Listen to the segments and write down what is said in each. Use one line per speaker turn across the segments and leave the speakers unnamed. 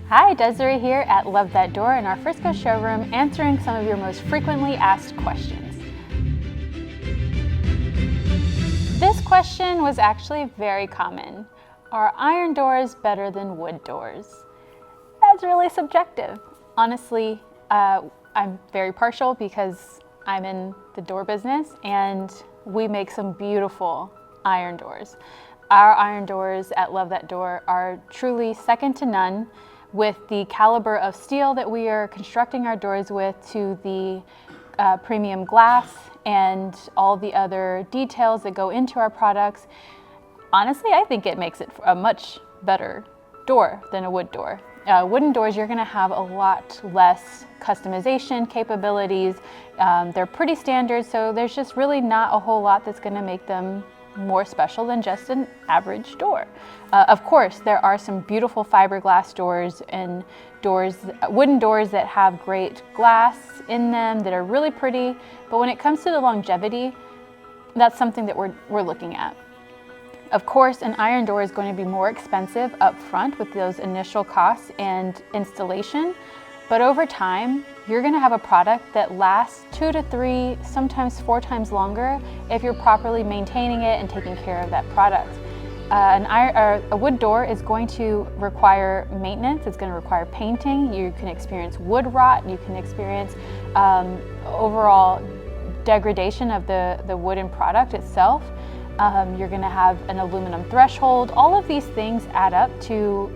Hi, Desiree here at Love That Door in our Frisco showroom, answering some of your most frequently asked questions. This question was actually very common. Are iron doors better than wood doors? That's really subjective. Honestly, I'm very partial because I'm in the door business and we make some beautiful iron doors. Our iron doors at Love That Door are truly second to none, with the caliber of steel that we are constructing our doors with, to the premium glass and all the other details that go into our products. Honestly, I think it makes it a much better door than a wood door. Wooden doors, you're going to have a lot less customization capabilities. They're pretty standard, so there's just really not a whole lot that's going to make them more special than just an average door. Of course, there are some beautiful fiberglass doors and wooden doors that have great glass in them that are really pretty, but when it comes to the longevity, that's something that we're looking at. Of course, an iron door is going to be more expensive up front with those initial costs and installation, but over time, you're going to have a product that lasts 2 to 3, sometimes 4 times longer if you're properly maintaining it and taking care of that product. A wood door is going to require maintenance. It's going to require painting. You can experience wood rot. You can experience overall degradation of the wooden product itself. You're going to have an aluminum threshold. All of these things add up to,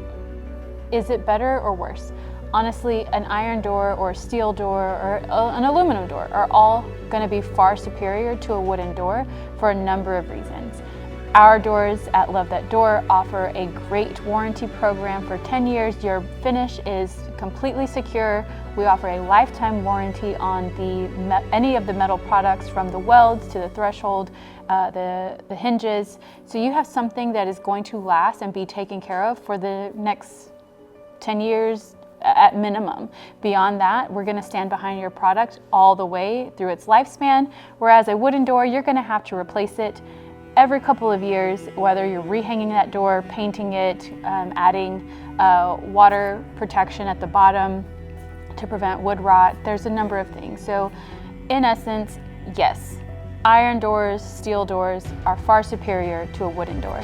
is it better or worse? Honestly, an iron door or a steel door or an aluminum door are all going to be far superior to a wooden door for a number of reasons. Our doors at Love That Door offer a great warranty program for 10 years. Your finish is completely secure. We offer a lifetime warranty on any of the metal products, from the welds to the threshold, the hinges. So you have something that is going to last and be taken care of for the next 10 years at minimum. Beyond that, we're going to stand behind your product all the way through its lifespan, whereas a wooden door, you're going to have to replace it every couple of years, whether you're rehanging that door, painting it, adding water protection at the bottom to prevent wood rot. There's a number of things. So in essence, yes, iron doors, steel doors are far superior to a wooden door.